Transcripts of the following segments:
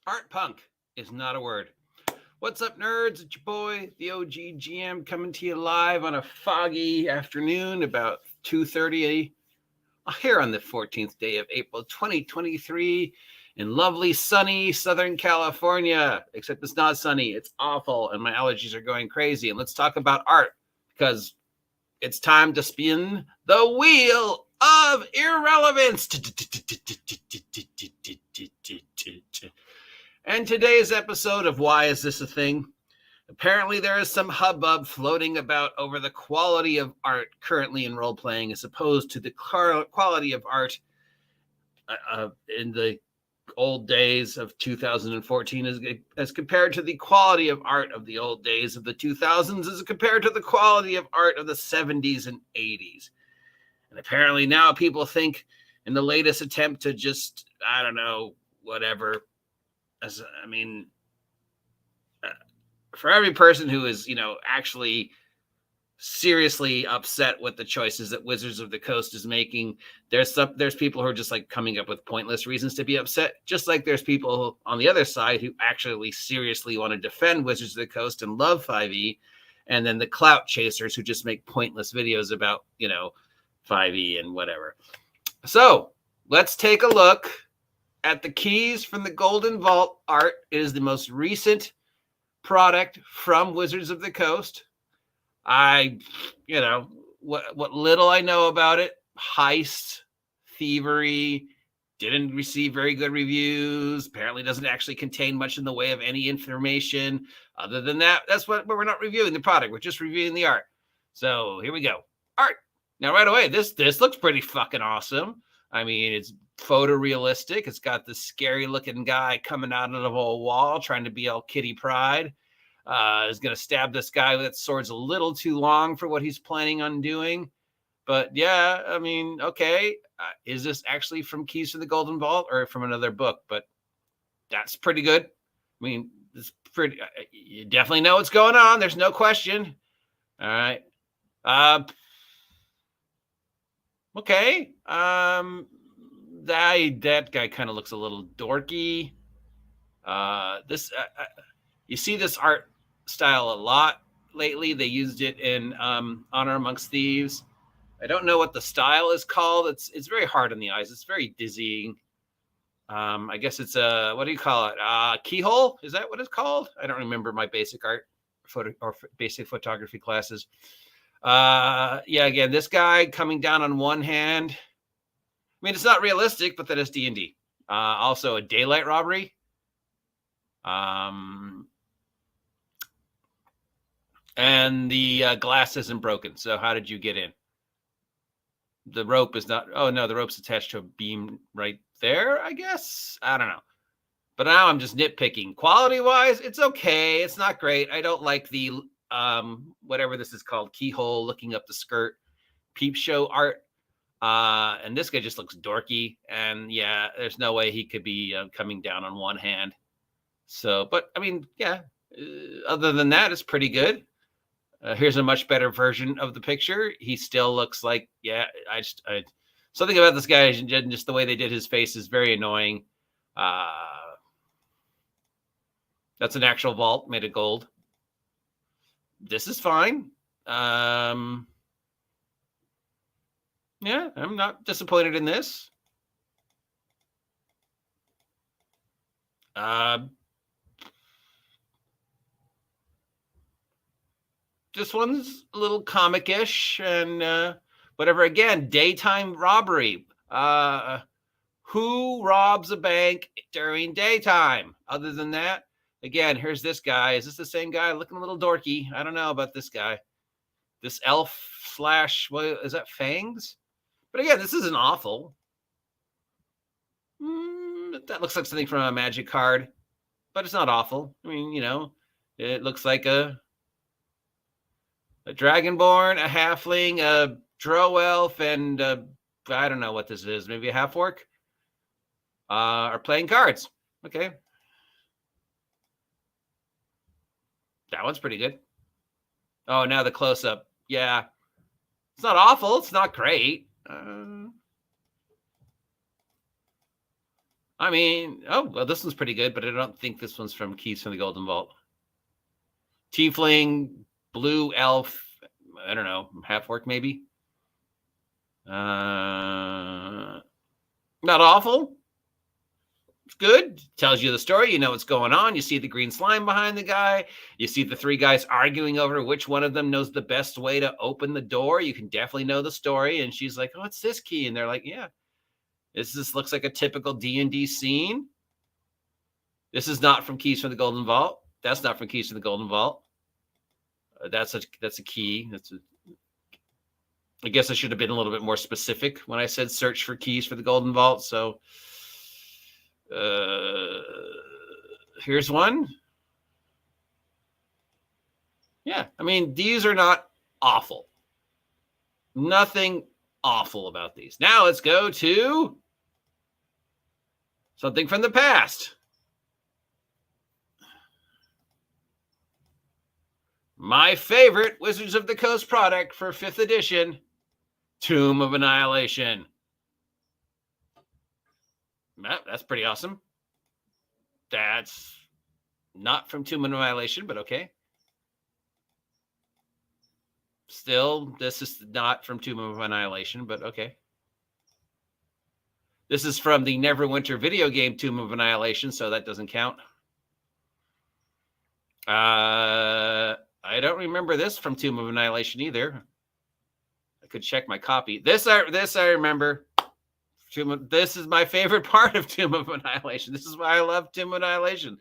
Art punk is not a word. What's up, nerds? It's your boy, the OG GM, coming to you live on a foggy afternoon about 2:30 here on the 14th day of April 2023 in lovely, sunny Southern California. Except it's not sunny. It's awful, and my allergies are going crazy. And let's talk about art, because it's time to spin the wheel of irrelevance. And today's episode of Why Is This a Thing? Apparently there is some hubbub floating about over the quality of art currently in role-playing as opposed to the quality of art in the old days of 2014 as compared to the quality of art of the old days of the 2000s as compared to the quality of art of the 70s and 80s. And apparently now people think in the latest attempt to just, I don't know, whatever, for every person who is, actually seriously upset with the choices that Wizards of the Coast is making, there's people who are just like coming up with pointless reasons to be upset, just like there's people on the other side who actually seriously want to defend Wizards of the Coast and love 5e, and then the clout chasers who just make pointless videos about 5e and whatever. So let's take a look at the Keys from the Golden Vault art. It is the most recent product from Wizards of the Coast. What little I know about it, heist, thievery, didn't receive very good reviews, apparently doesn't actually contain much in the way of any information. Other than that, that's what we're not reviewing the product, we're just reviewing the art. So here we go. Art. Now right away, this looks pretty fucking awesome. I mean, it's photorealistic. It's got this scary looking guy coming out of a wall trying to be all Kitty Pryde. Is going to stab this guy with that sword's a little too long for what he's planning on doing. But yeah, I mean, okay. Is this actually from Keys to the Golden Vault or from another book? But that's pretty good. I mean, it's pretty. You definitely know what's going on. There's no question. All right. Okay. That guy kind of looks a little dorky. You see this art style a lot lately. They used it in Honor Amongst Thieves. I don't know what the style is called. It's very hard on the eyes. It's very dizzying. I guess it's a, what do you call it? Keyhole? Is that what it's called? I don't remember my basic art or basic photography classes. Yeah, again, this guy coming down on one hand. I mean, it's not realistic, but that is D&D. Also a daylight robbery. And the glass isn't broken. So how did you get in? The rope is not. Oh, no, the rope's attached to a beam right there, I guess. I don't know. But now I'm just nitpicking. Quality-wise, it's okay. It's not great. I don't like the, whatever this is called, keyhole, looking up the skirt, peep show art. And this guy just looks dorky. And yeah, there's no way he could be coming down on one hand. So, but I mean, yeah, other than that, it's pretty good. Here's a much better version of the picture. He still looks like, yeah, something about this guy, just the way they did his face is very annoying. That's an actual vault made of gold. This is fine. Yeah, I'm not disappointed in this. This one's a little comic-ish and whatever. Again, daytime robbery. Who robs a bank during daytime? Other than that, again, here's this guy. Is this the same guy? Looking a little dorky. I don't know about this guy. This elf / what is that, fangs? But again, this isn't awful. That looks like something from a magic card, but it's not awful. I mean, it looks like a dragonborn, a halfling, a drow elf, and I don't know what this is. Maybe a half orc are playing cards. Okay. That one's pretty good. Oh, now the close-up. Yeah. It's not awful. It's not great. I mean, oh, well, this one's pretty good, but I don't think this one's from Keys from the Golden Vault. Tiefling, blue elf, I don't know, half orc maybe. Not awful. It's good. Tells you the story. You know what's going on. You see the green slime behind the guy. You see the three guys arguing over which one of them knows the best way to open the door. You can definitely know the story. And she's like, oh, it's this key. And they're like, yeah, this looks like a typical D&D scene. This is not from Keys from the Golden Vault. That's not from Keys from the Golden Vault. That's a key. I guess I should have been a little bit more specific when I said search for keys for the Golden Vault. So here's one. Yeah, I mean, these are not awful. Nothing awful about these. Now let's go to something from the past. My favorite Wizards of the Coast product for 5th edition, Tomb of Annihilation. That's pretty awesome. That's not from Tomb of Annihilation, but okay. Still, this is not from Tomb of Annihilation, but okay. This is from the Neverwinter video game Tomb of Annihilation, so that doesn't count. I don't remember this from Tomb of Annihilation either. I could check my copy. This I remember. This is my favorite part of Tomb of Annihilation. This is why I love Tomb of Annihilation.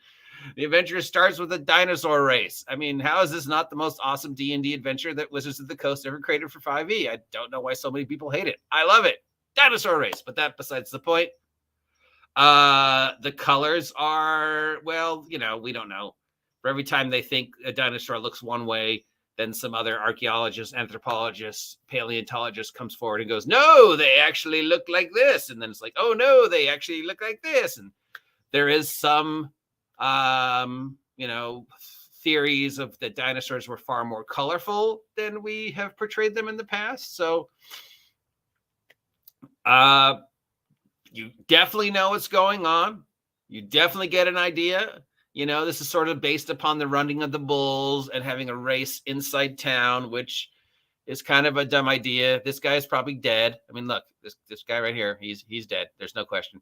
The adventure starts with a dinosaur race. I mean, how is this not the most awesome D&D adventure that Wizards of the Coast ever created for 5e? I don't know why so many people hate it. I love it. Dinosaur race, but that besides the point. The colors are, well, you know, we don't know. For every time they think a dinosaur looks one way, then some other archaeologist, anthropologist, paleontologist comes forward and goes, no, they actually look like this. And then it's like, oh, no, they actually look like this. And there is some, you know, theories of that dinosaurs were far more colorful than we have portrayed them in the past. So you definitely know what's going on. You definitely get an idea. You know, this is sort of based upon the running of the bulls and having a race inside town, which is kind of a dumb idea. This guy is probably dead. I mean, look, this guy right here, he's dead. There's no question.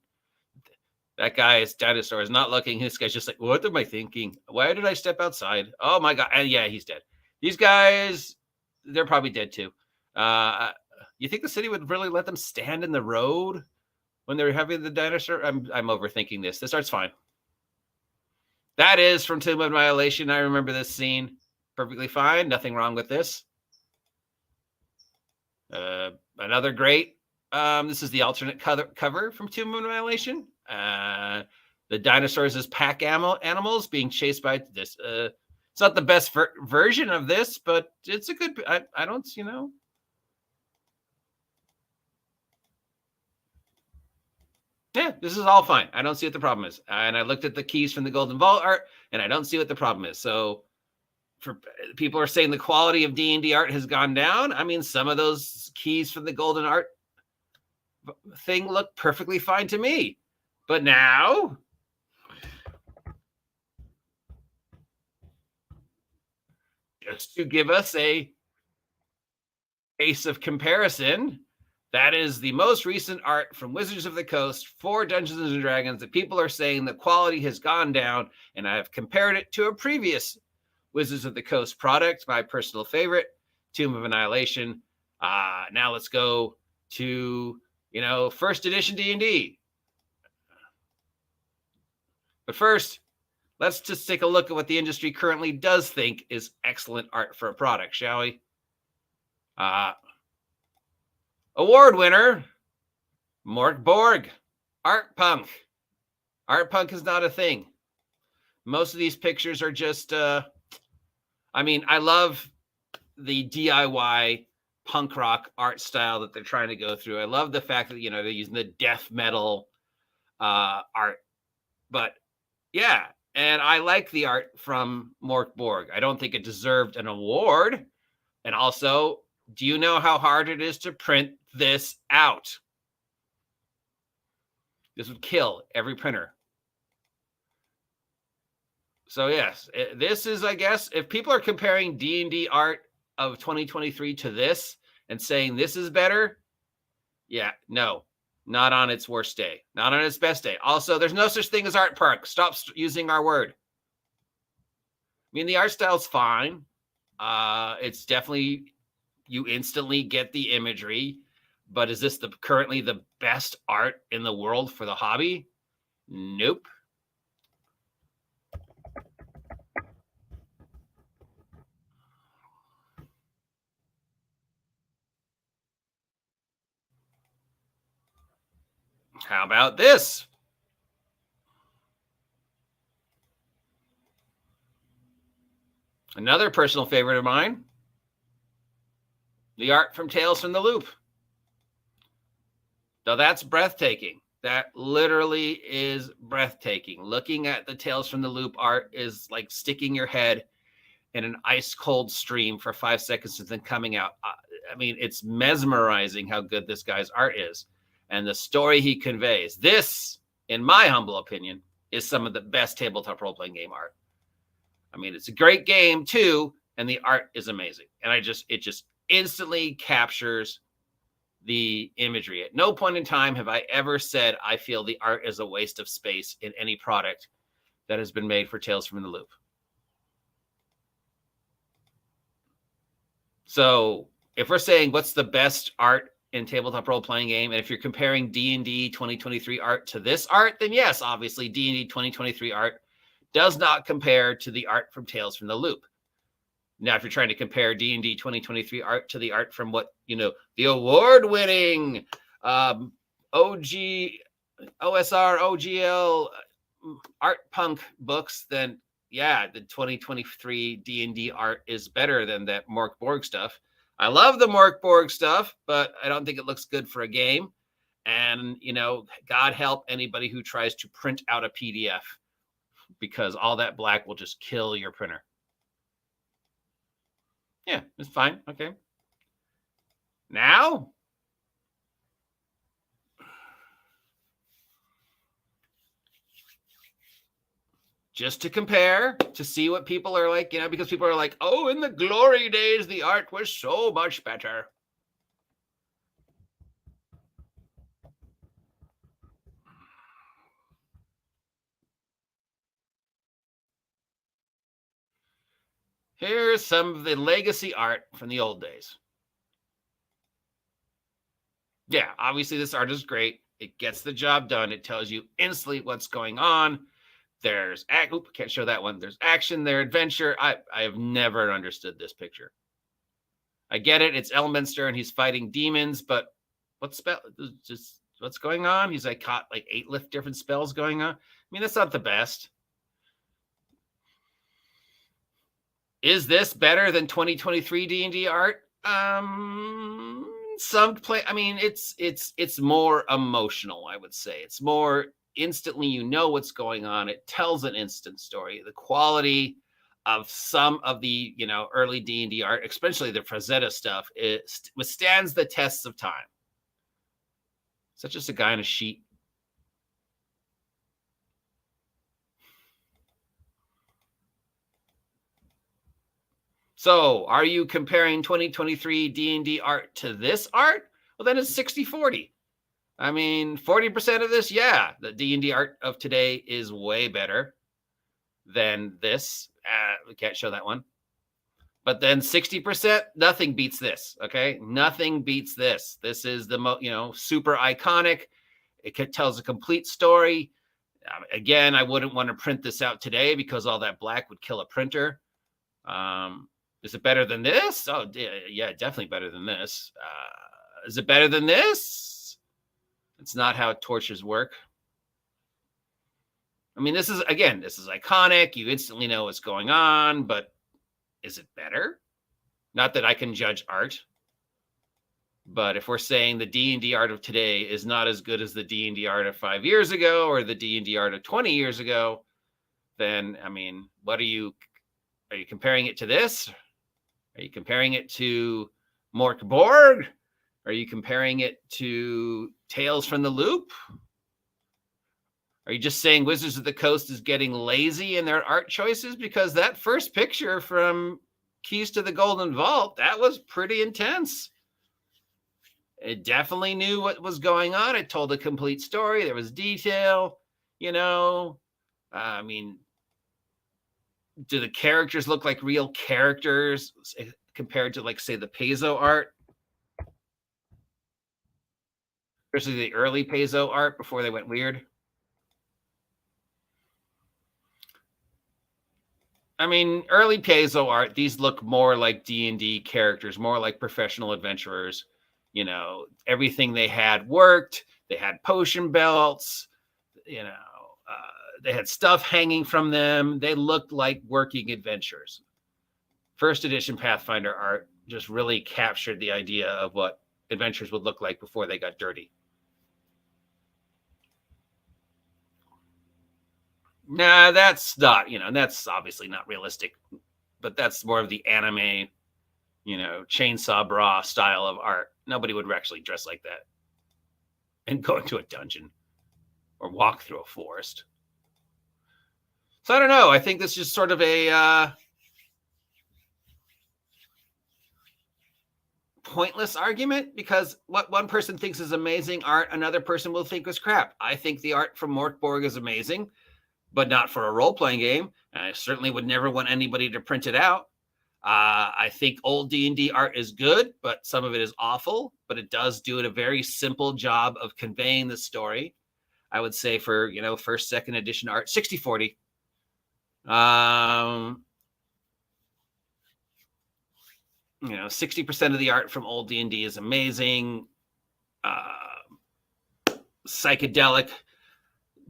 That guy's dinosaur is not looking. This guy's just like, what am I thinking? Why did I step outside? Oh my God. And yeah, he's dead. These guys, they're probably dead too. You think the city would really let them stand in the road when they're having the dinosaur? I'm overthinking this. This art's fine. That is from Tomb of Annihilation. I remember this scene perfectly fine. Nothing wrong with this. Another great. This is the alternate cover from Tomb of Annihilation. The dinosaurs as pack animals being chased by this. It's not the best version of this, but it's a good. I don't, you know. Yeah, this is all fine. I don't see what the problem is. And I looked at the keys from the Golden Vault art, and I don't see what the problem is. So for people are saying the quality of D&D art has gone down. I mean, some of those keys from the Golden art thing look perfectly fine to me. But now, just to give us a base of comparison, that is the most recent art from Wizards of the Coast for Dungeons and Dragons that people are saying the quality has gone down, and I have compared it to a previous Wizards of the Coast product, my personal favorite, Tomb of Annihilation. Now let's go to, you know, first edition D&D. But first, let's just take a look at what the industry currently does think is excellent art for a product, shall we? Award winner, Mort Borg, Art Punk. Art Punk is not a thing. Most of these pictures are just, I mean, I love the DIY punk rock art style that they're trying to go through. I love the fact that, you know, they're using the death metal art. But yeah, and I like the art from Mort Borg. I don't think it deserved an award. And also, do you know how hard it is to print this out? This would kill every printer. So yes, this is, I guess, if people are comparing D&D art of 2023 to this and saying this is better, yeah, no, not on its worst day, not on its best day. Also, there's no such thing as art park. Stop using our word. I mean, the art style's fine. It's definitely, you instantly get the imagery, but is this currently the best art in the world for the hobby? Nope. How about this? Another personal favorite of mine, the art from Tales from the Loop. Now that's breathtaking. That literally is breathtaking. Looking at the Tales from the Loop art is like sticking your head in an ice cold stream for 5 seconds and then coming out. I mean, it's mesmerizing how good this guy's art is and the story he conveys. This, in my humble opinion, is some of the best tabletop role-playing game art. I mean, it's a great game too, and the art is amazing. And it just instantly captures the imagery. At no point in time have I ever said I feel the art is a waste of space in any product that has been made for Tales from the Loop. So if we're saying what's the best art in tabletop role-playing game, and if you're comparing D&D 2023 art to this art, then yes, obviously D&D 2023 art does not compare to the art from Tales from the Loop. Now, if you're trying to compare D&D 2023 art to the art from what, the award-winning OG, OSR, OGL art punk books, then yeah, the 2023 D&D art is better than that Mork Borg stuff. I love the Mork Borg stuff, but I don't think it looks good for a game. And, God help anybody who tries to print out a PDF, because all that black will just kill your printer. Yeah, it's fine. Okay. Now, just to compare, to see what people are like, because people are like, oh, in the glory days, the art was so much better. Here's some of the legacy art from the old days. Yeah, obviously this art is great. It gets the job done. It tells you instantly what's going on. There's can't show that one. There's action, there's adventure. I have never understood this picture. I get it. It's Elminster and he's fighting demons, but what's going on? He's like caught like 8 different spells going on. I mean, that's not the best. Is this better than 2023 D&D art? It's more emotional, I would say. It's more instantly, what's going on. It tells an instant story. The quality of some of the, early D&D art, especially the Frazetta stuff, it withstands the tests of time. Is that just a guy on a sheet? So are you comparing 2023 D&D art to this art? Well, then it's 60-40. I mean, 40% of this, yeah, the D&D art of today is way better than this. We can't show that one. But then 60%, nothing beats this, okay? Nothing beats this. This is the super iconic. It tells a complete story. Again, I wouldn't want to print this out today because all that black would kill a printer. Is it better than this? Oh, yeah, definitely better than this. Is it better than this? It's not how torches work. I mean, this is iconic. You instantly know what's going on, but is it better? Not that I can judge art, but if we're saying the D&D art of today is not as good as the D&D art of 5 years ago or the D&D art of 20 years ago, then, I mean, are you comparing it to this? Are you comparing it to Mork Borg? Are you comparing it to Tales from the Loop? Are you just saying Wizards of the Coast is getting lazy in their art choices? Because that first picture from Keys to the Golden Vault, that was pretty intense. It definitely knew what was going on. It told a complete story. There was detail, you know. I mean, do the characters look like real characters compared to, like, say, the Paizo art? Especially the early Paizo art before they went weird. I mean, early Paizo art, these look more like D&D characters, more like professional adventurers. You know, everything they had worked. They had potion belts, you know, they had stuff hanging from them. They looked like working adventurers. First edition Pathfinder art just really captured the idea of what adventures would look like before they got dirty. Nah, that's not, you know, that's obviously not realistic, but that's more of the anime, you know, chainsaw bra style of art. Nobody would actually dress like that and go into a dungeon or walk through a forest. So I don't know. I think this is just sort of a pointless argument, because what one person thinks is amazing art, another person will think was crap. I think the art from Morkborg is amazing, but not for a role-playing game. And I certainly would never want anybody to print it out. I think old D&D art is good, but some of it is awful, but it does do a very simple job of conveying the story. I would say for, you know, first, second edition art, 60-40. You know, 60% of the art from old D&D is amazing. Psychedelic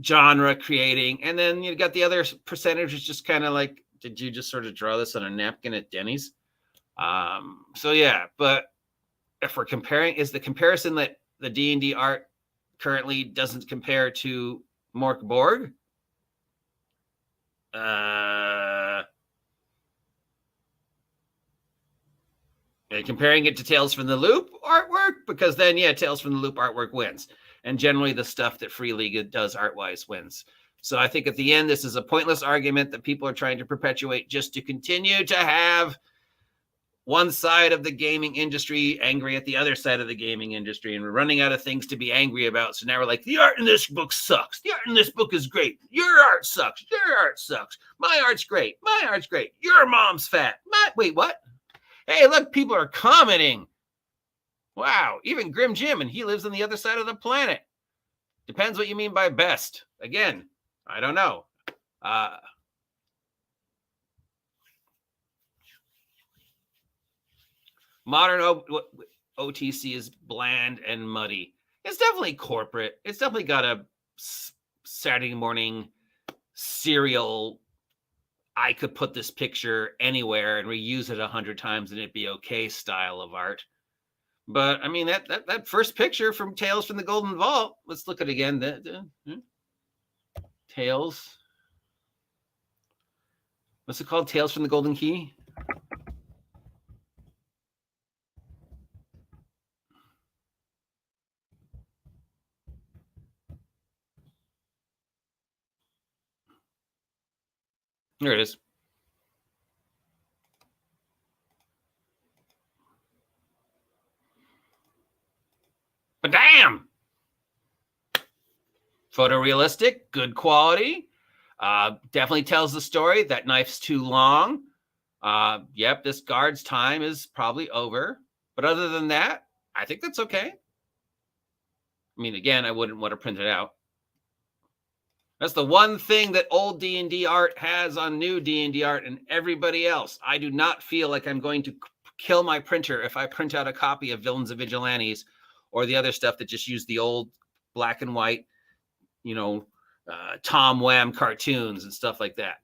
genre creating. And then you got the other percentage is just kind of like, did you just sort of draw this on a napkin at Denny's? So yeah, but if we're comparing, is the comparison that the D&D art currently doesn't compare to Morkborg? Comparing it to Tales from the Loop artwork, because then, yeah, Tales from the Loop artwork wins. And generally the stuff that Free League does art-wise wins. So I think at the end, this is a pointless argument that people are trying to perpetuate just to continue to have one side of the gaming industry angry at the other side of the gaming industry. And we're running out of things to be angry about. So now we're like, the art in this book sucks. The art in this book is great. Your art sucks. Your art sucks. My art's great. My art's great. Your mom's fat. Wait, what? Hey, look, people are commenting. Wow, even Grim Jim, and he lives on the other side of the planet. Depends what you mean by best. Again, I don't know. Modern OTC is bland and muddy. It's definitely corporate. It's definitely got a Saturday morning serial. I could put this picture anywhere and reuse it 100 times and it'd be okay style of art. But I mean, that first picture from Tales from the Golden Vault, let's look at it again. Tales. What's it called? Tales from the Golden Key? There it is. But damn! Photorealistic, good quality. Definitely tells the story. That knife's too long. Yep, this guard's time is probably over. But other than that, I think that's okay. I mean, again, I wouldn't want to print it out. That's the one thing that old D&D art has on new D&D art and everybody else. I do not feel like I'm going to kill my printer if I print out a copy of Villains and Vigilantes or the other stuff that just used the old black and white, you know, Tom Wham cartoons and stuff like that.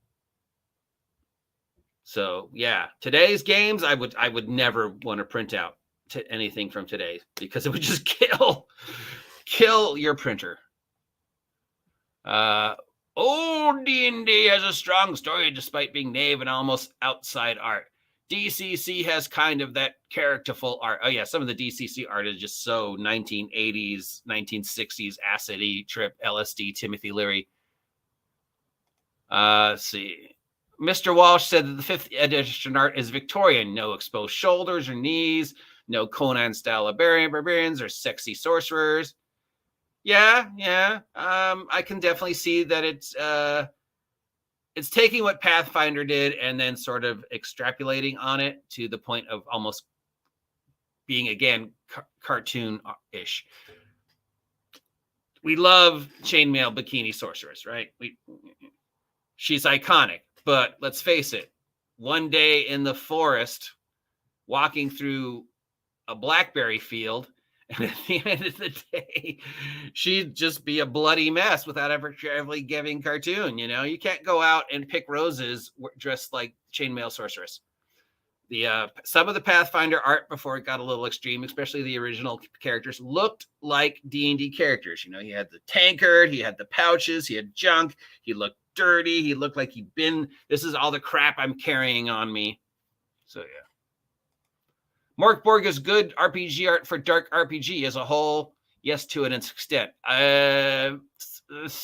So yeah, today's games, I would never want to print out anything from today because it would just kill your printer. Old D&D has a strong story despite being naive and almost outside art. DCC has kind of that characterful art. Oh yeah, some of the DCC art is just so 1980s, 1960s acid-y trip, LSD, Timothy Leary. Let's see. Mr. Walsh said that the 5th edition art is Victorian. No exposed shoulders or knees. No Conan-style barbarians or sexy sorcerers. Yeah. I can definitely see that it's taking what Pathfinder did and then sort of extrapolating on it to the point of almost being, again, cartoon-ish. We love chainmail bikini sorceress, right? She's iconic, but let's face it, one day in the forest, walking through a blackberry field, and at the end of the day, she'd just be a bloody mess without ever giving cartoon. You can't go out and pick roses dressed like chainmail sorceress. Some of the Pathfinder art before it got a little extreme, especially the original characters, looked like D&D characters. He had the tankard, he had the pouches, he had junk, he looked dirty, he looked like this is all the crap I'm carrying on me. So yeah. Mark Borg is good RPG art for dark RPG as a whole. Yes, to an extent. I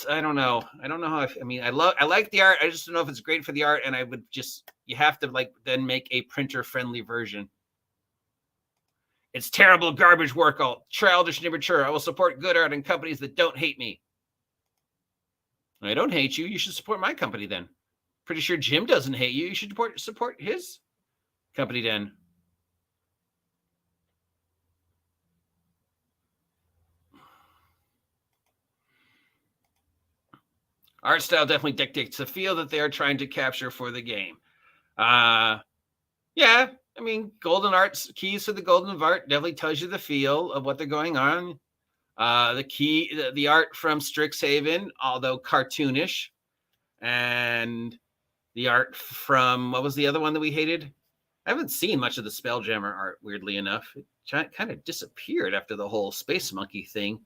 don't know. I don't know how. I like the art. I just don't know if it's great for the art. And you have to then make a printer friendly version. It's terrible garbage work. All childish and immature. I will support good art and companies that don't hate me. I don't hate you. You should support my company then. Pretty sure Jim doesn't hate you. You should support his company then. Art style definitely dictates the feel that they are trying to capture for the game. Yeah, golden art's keys to the golden art definitely tells you the feel of what they're going on. The art from Strixhaven, although cartoonish, and the art from, what was the other one that we hated? I haven't seen much of the Spelljammer art, weirdly enough. It kind of disappeared after the whole Space Monkey thing.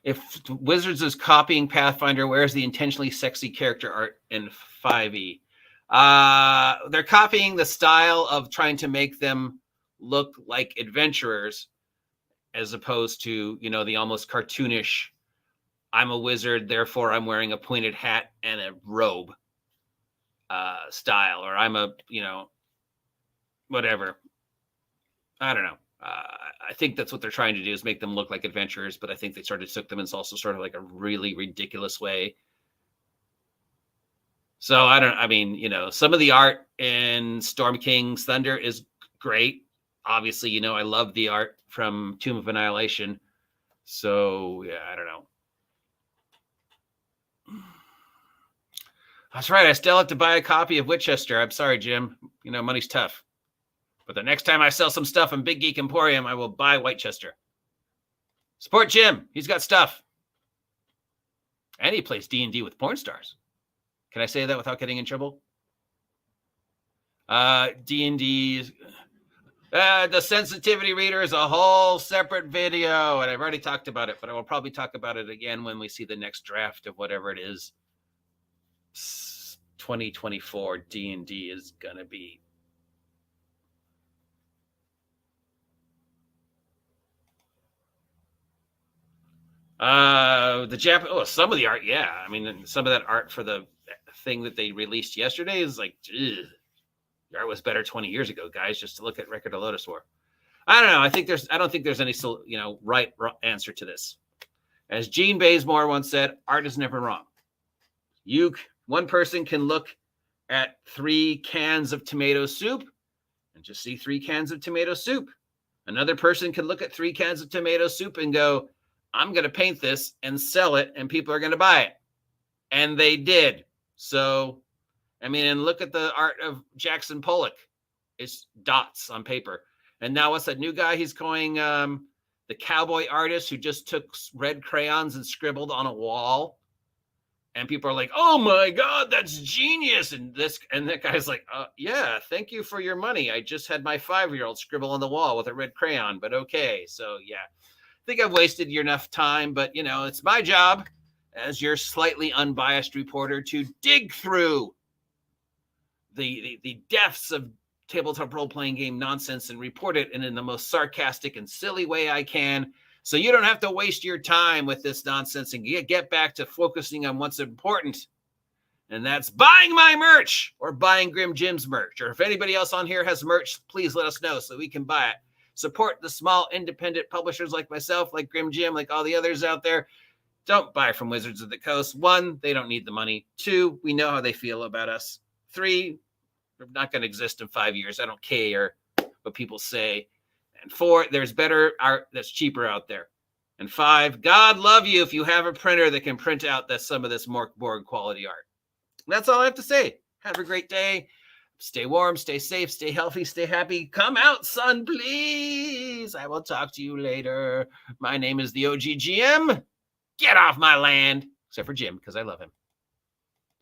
If Wizards is copying Pathfinder, where's the intentionally sexy character art in 5e? They're copying the style of trying to make them look like adventurers, as opposed to, the almost cartoonish, I'm a wizard, therefore I'm wearing a pointed hat and a robe style, or I'm a, whatever. I don't know. I think that's what they're trying to do, is make them look like adventurers, but I think they sort of took them in also sort of like a really ridiculous way. So some of the art in Storm King's Thunder is great. Obviously, I love the art from Tomb of Annihilation. So yeah, I don't know. That's right. I still have to buy a copy of Winchester. I'm sorry, Jim. Money's tough. But the next time I sell some stuff in Big Geek Emporium, I will buy Whitechester. Support Jim. He's got stuff. And he plays D&D with porn stars. Can I say that without getting in trouble? D&D, the sensitivity reader is a whole separate video, and I've already talked about it, but I will probably talk about it again when we see the next draft of whatever it is. 2024 D&D is going to be. Some of the art, yeah. Some of that art for the thing that they released yesterday is like, ugh. The art was better 20 years ago, guys. Just to look at Record of Lotus War. I don't know. I don't think there's any right answer to this. As Gene Bazemore once said, art is never wrong. One person can look at 3 cans of tomato soup and just see 3 cans of tomato soup. Another person can look at 3 cans of tomato soup and go, I'm going to paint this and sell it, and people are going to buy it. And they did. So, and look at the art of Jackson Pollock. It's dots on paper. And now what's that new guy he's going, the cowboy artist who just took red crayons and scribbled on a wall. And people are like, oh my God, that's genius. And that guy's like, yeah, thank you for your money. I just had my 5-year-old scribble on the wall with a red crayon, but okay. So yeah. I think I've wasted enough time, but it's my job as your slightly unbiased reporter to dig through the depths of tabletop role-playing game nonsense and report it in the most sarcastic and silly way I can, so you don't have to waste your time with this nonsense and get back to focusing on what's important. And that's buying my merch or buying Grim Jim's merch. Or if anybody else on here has merch, please let us know so we can buy it. Support the small independent publishers like myself, like Grim Jim, like all the others out there. Don't buy from Wizards of the Coast. 1, they don't need the money. 2, we know how they feel about us. 3, we're not going to exist in 5 years. I don't care what people say. And 4, there's better art that's cheaper out there. And 5, God love you if you have a printer that can print out some of this Mork Borg quality art. And that's all I have to say. Have a great day. Stay warm, stay safe, stay healthy, stay happy. Come out, son, please. I will talk to you later. My name is the OG GM. Get off my land. Except for Jim, because I love him.